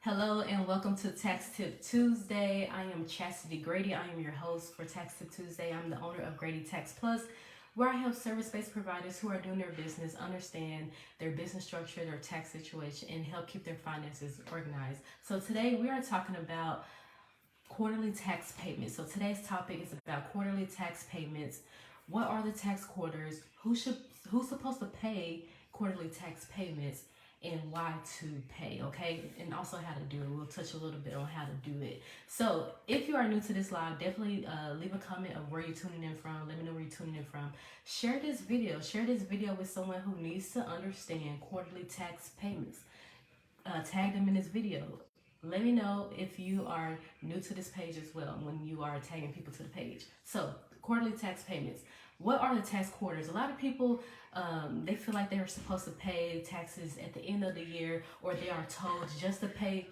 Hello and welcome to Tax Tip Tuesday. I am Chastity Grady. I am your host for Tax Tip Tuesday. I'm the owner of Grady Tax Plus, where I help service-based providers who are doing their business understand their business structure, their tax situation, and help keep their finances organized. So today we are talking about quarterly tax payments. So today's topic is about quarterly tax payments. What are the tax quarters? Who's supposed to pay quarterly tax payments? And why to pay, okay? And also how to do it. We'll touch a little bit on how to do it. So if you are new to this live, definitely leave a comment of where you're tuning in from. Let me know where you're tuning in from. Share this video. Share this video with someone who needs to understand quarterly tax payments. Tag them in this video. Let me know if you are new to this page as well when you are tagging people to the page. So quarterly tax payments. What are the tax quarters? A lot of people, they feel like they're supposed to pay taxes at the end of the year, or they are told just to pay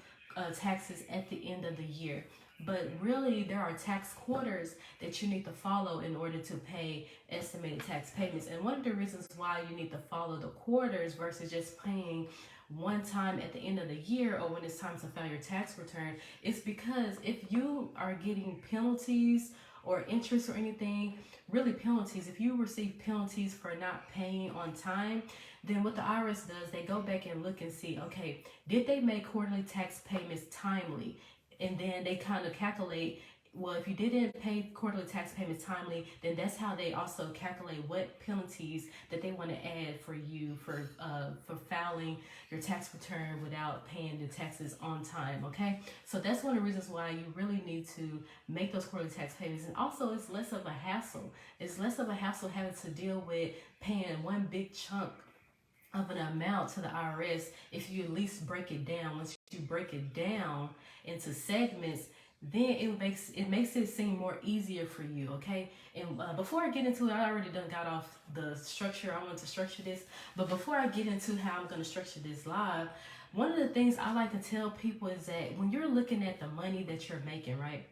taxes at the end of the year. But really, there are tax quarters that you need to follow in order to pay estimated tax payments. And one of the reasons why you need to follow the quarters versus just paying one time at the end of the year or when it's time to file your tax return is because if you are getting penalties or interest or anything, really penalties, if you receive penalties for not paying on time, then what the IRS does, they go back and look and see, okay, did they make quarterly tax payments timely? And then they kind of calculate, well, if you didn't pay quarterly tax payments timely, then that's how they also calculate what penalties that they want to add for you for filing your tax return without paying the taxes on time, okay? So that's one of the reasons why you really need to make those quarterly tax payments. And also, it's less of a hassle. It's less of a hassle having to deal with paying one big chunk of an amount to the IRS if you at least break it down. Once you break it down into segments, then it makes it seem more easier for you, okay? And before I get into it, I already got off the structure. I wanted to structure this, but before I get into how I'm going to structure this live, one of the things I like to tell people is that when you're looking at the money that you're making, right?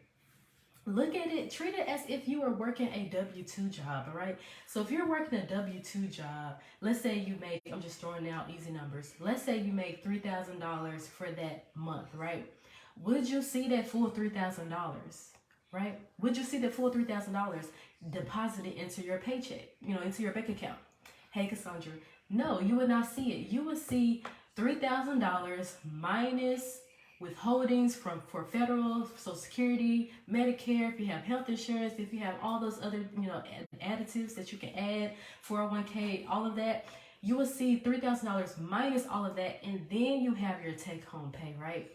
Look at it, treat it as if you were working a W-2 job, all right? So if you're working a W-2 job, let's say you make, I'm just throwing out easy numbers. Let's say you make $3,000 for that month, right? Would you see that full $3,000, right? Would you see the full $3,000 deposited into your paycheck, into your bank account? Hey, Cassandra. No, you would not see it. You would see $3,000 minus withholdings for federal, Social Security, Medicare, if you have health insurance, if you have all those other, additives that you can add, 401k, all of that, you will see $3,000 minus all of that, and then you have your take-home pay, right?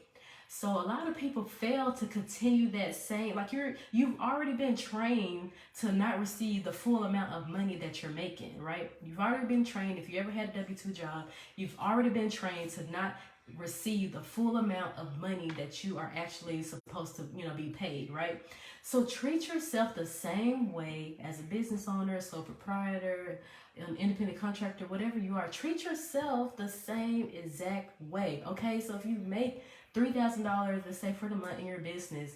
So a lot of people fail to continue that same, like you've already been trained to not receive the full amount of money that you're making, right? You've already been trained, if you ever had a W-2 job, you've already been trained to not receive the full amount of money that you are actually supposed to, be paid, right? So treat yourself the same way as a business owner, sole proprietor, an independent contractor, whatever you are. Treat yourself the same exact way, okay? So if you make $3,000, let's say, for the month in your business,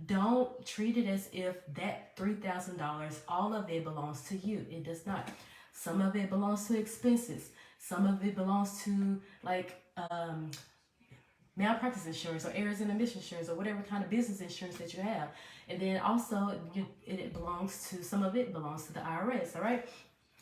don't treat it as if that $3,000, all of it belongs to you. It does not. Some of it belongs to expenses. Some of it belongs to malpractice insurance or errors and omission insurance or whatever kind of business insurance that you have. And then also it belongs to, some of it belongs to the IRS, all right?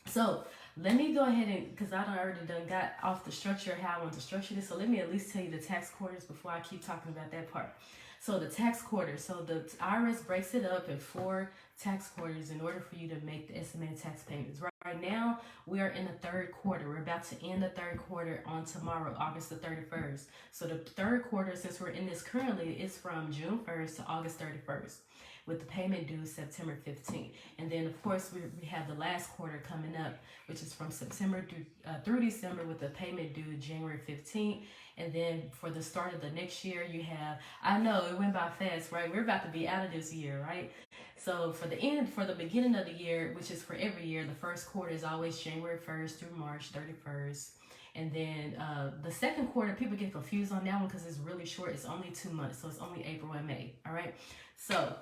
So let me go ahead and, because I already got off the structure, how I want to structure this. So let me at least tell you the tax quarters before I keep talking about that part. So the tax quarters, so the IRS breaks it up in 4 tax quarters in order for you to make the estimated tax payments. Right now, we are in the 3rd quarter. We're about to end the 3rd quarter on tomorrow, August the 31st. So the 3rd quarter, since we're in this currently, is from June 1st to August 31st, with the payment due September 15th. And then, of course, we have the last quarter coming up, which is from September through December, with the payment due January 15th. And then for the start of the next year, you have, I know it went by fast, right? We're about to be out of this year, right? So for the beginning of the year, which is for every year, the 1st quarter is always January 1st through March 31st. And then the 2nd quarter, people get confused on that one because it's really short. It's only 2 months, so it's only April and May, all right? So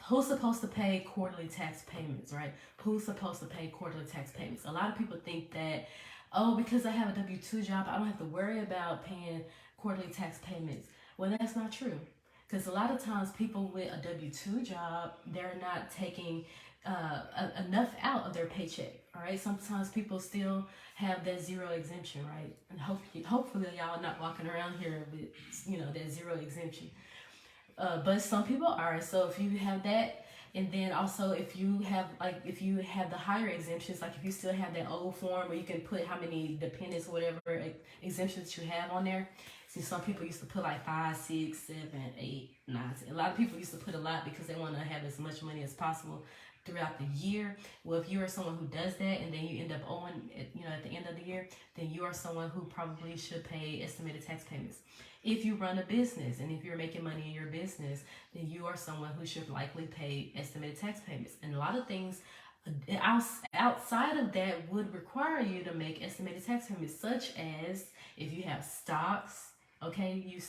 who's supposed to pay quarterly tax payments, right? Who's supposed to pay quarterly tax payments? A lot of people think that, oh, because I have a W-2 job, I don't have to worry about paying quarterly tax payments. Well, that's not true. Because a lot of times people with a W-2 job, they're not taking enough out of their paycheck. All right. Sometimes people still have that zero exemption, right? And hopefully y'all not walking around here with, that zero exemption. But some people are. So if you have that, and then also if you have the higher exemptions, like if you still have that old form where you can put how many dependents or whatever exemptions you have on there. See, some people used to put like 5, 6, 7, 8, 9. A lot of people used to put a lot because they want to have as much money as possible throughout the year. Well, if you are someone who does that and then you end up owing, at the end of the year, then you are someone who probably should pay estimated tax payments. If you run a business and if you're making money in your business, then you are someone who should likely pay estimated tax payments. And a lot of things outside of that would require you to make estimated tax payments, such as if you have stocks. Okay, you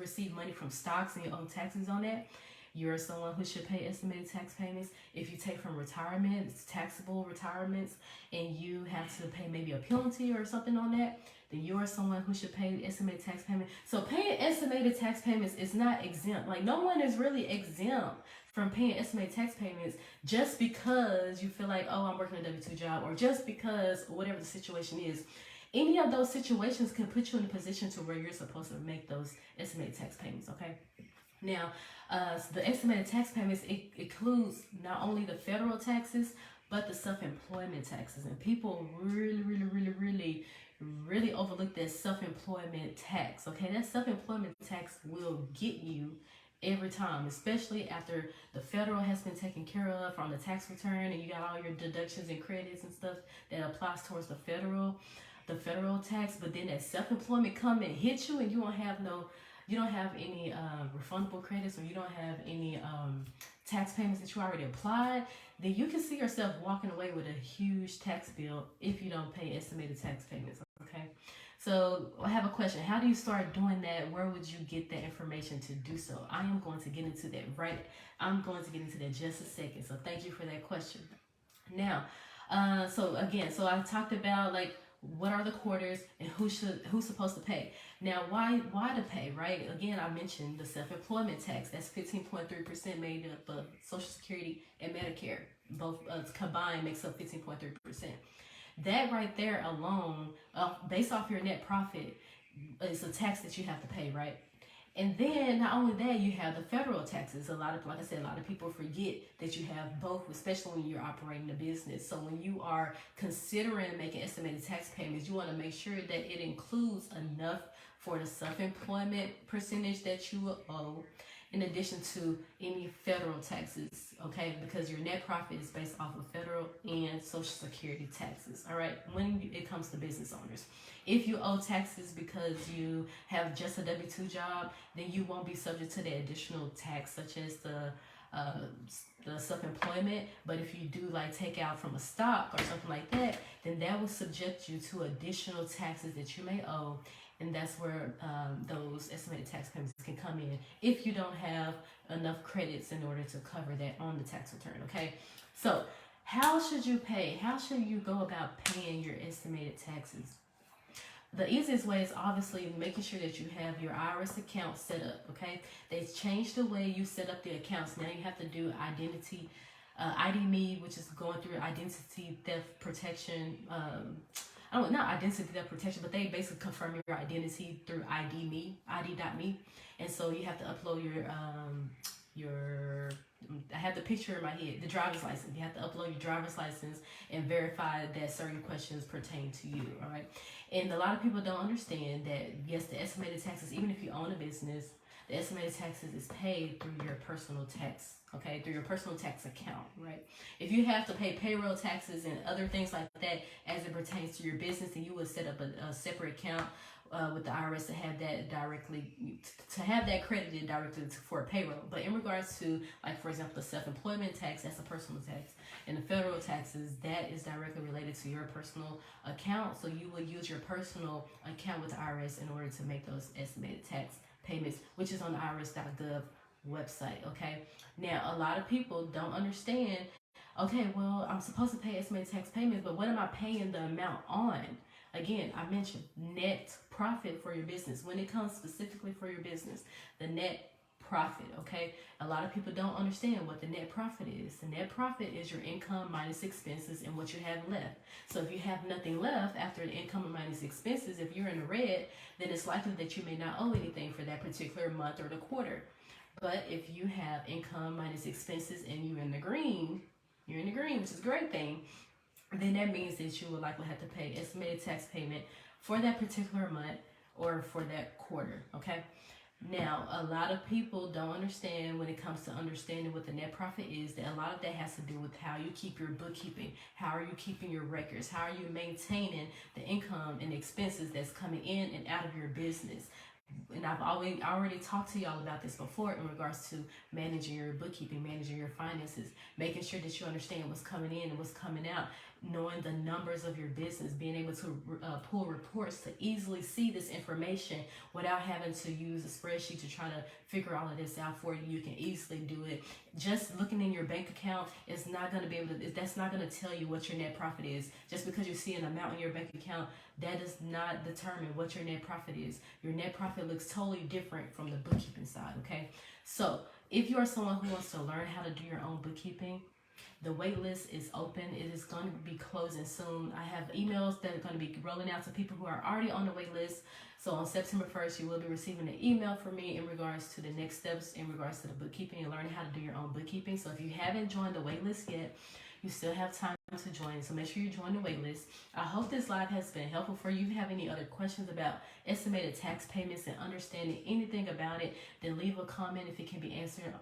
receive money from stocks and you owe taxes on that. You're someone who should pay estimated tax payments. If you take from retirements, taxable retirements, and you have to pay maybe a penalty or something on that, then you are someone who should pay estimated tax payments. So paying estimated tax payments is not exempt. Like, no one is really exempt from paying estimated tax payments just because you feel like, oh, I'm working a W-2 job, or just because whatever the situation is. Any of those situations can put you in a position to where you're supposed to make those estimated tax payments, okay? Now, the estimated tax payments, it includes not only the federal taxes, but the self-employment taxes. And people really overlook that self-employment tax, okay? That self-employment tax will get you every time, especially after the federal has been taken care of from the tax return and you got all your deductions and credits and stuff that applies towards the federal tax. But then that self-employment come and hit you and you don't have any refundable credits, or you don't have any tax payments that you already applied, then you can see yourself walking away with a huge tax bill if you don't pay estimated tax payments, okay? So I have a question. How do you start doing that? Where would you get that information to do so? I am going to get into that I'm going to get into that just a second. So thank you for that question. Now, so I talked about like what are the quarters and who's supposed to pay. Now, why to pay, right? Again, I mentioned the self-employment tax. That's 15.3% made up of Social Security and Medicare. Both combined makes up 15.3%. That right there alone, based off your net profit, is a tax that you have to pay, right? And then not only that, you have the federal taxes. Like I said, a lot of people forget that you have both, especially when you're operating a business. So when you are considering making estimated tax payments, you want to make sure that it includes enough for the self-employment percentage that you will owe, in addition to any federal taxes, okay? Because your net profit is based off of federal and Social Security taxes, all right? When it comes to business owners. If you owe taxes because you have just a W-2 job, then you won't be subject to the additional tax, such as the self-employment. But if you do like take out from a stock or something like that, then that will subject you to additional taxes that you may owe. And that's where those estimated tax payments can come in if you don't have enough credits in order to cover that on the tax return, okay? So how should you pay? How should you go about paying your estimated taxes? The easiest way is obviously making sure that you have your IRS account set up, okay? They've changed the way you set up the accounts. Now you have to do identity, ID.me, which is going through identity theft protection. Not identity theft protection, but they basically confirm your identity through ID.me. And so you have to upload I have the picture in my head, the driver's license. You have to upload your driver's license and verify that certain questions pertain to you, all right? And a lot of people don't understand that, yes, the estimated taxes, even if you own a business, the estimated taxes is paid through your personal tax, okay, through your personal tax account, right? If you have to pay payroll taxes and other things like that as it pertains to your business, then you would set up a separate account with the IRS to have that credited directly for payroll. But in regards to, like, for example, the self-employment tax, that's a personal tax, and the federal taxes, that is directly related to your personal account. So you would use your personal account with the IRS in order to make those estimated tax payments, which is on the irs.gov website, okay? Now, a lot of people don't understand, okay, well, I'm supposed to pay estimated tax payments, but what am I paying the amount on? Again, I mentioned net profit for your business. When it comes specifically for your business, the net profit, okay? A lot of people don't understand what the net profit is. The net profit is your income minus expenses and what you have left. So if you have nothing left after the income minus expenses, if you're in the red, then it's likely that you may not owe anything for that particular month or the quarter. But if you have income minus expenses and you're in the green, which is a great thing, then that means that you will likely have to pay estimated tax payment for that particular month or for that quarter, okay? Now, a lot of people don't understand when it comes to understanding what the net profit is, that a lot of that has to do with how you keep your bookkeeping, how are you keeping your records, how are you maintaining the income and expenses that's coming in and out of your business. And I've already talked to y'all about this before in regards to managing your bookkeeping, managing your finances, making sure that you understand what's coming in and what's coming out, knowing the numbers of your business, being able to pull reports to easily see this information without having to use a spreadsheet to try to figure all of this out for you. You can easily do it. Just looking in your bank account is not going to be able to, that's not going to tell you what your net profit is. Just because you see an amount in your bank account, that does not determine what your net profit is. Your net profit looks totally different from the bookkeeping side, okay? So if you are someone who wants to learn how to do your own bookkeeping, the wait list is open. It is going to be closing soon. I have emails that are going to be rolling out to people who are already on the wait list. So on September 1st, you will be receiving an email from me in regards to the next steps in regards to the bookkeeping and learning how to do your own bookkeeping. So if you haven't joined the wait list yet, you still have time to join. So make sure you join the wait list. I hope this live has been helpful for you. If you have any other questions about estimated tax payments and understanding anything about it, then leave a comment if it can be answered,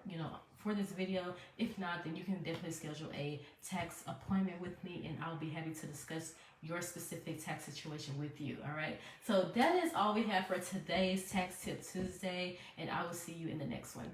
for this video. If not, then you can definitely schedule a tax appointment with me and I'll be happy to discuss your specific tax situation with you. All right. So that is all we have for today's Tax Tip Tuesday, and I will see you in the next one.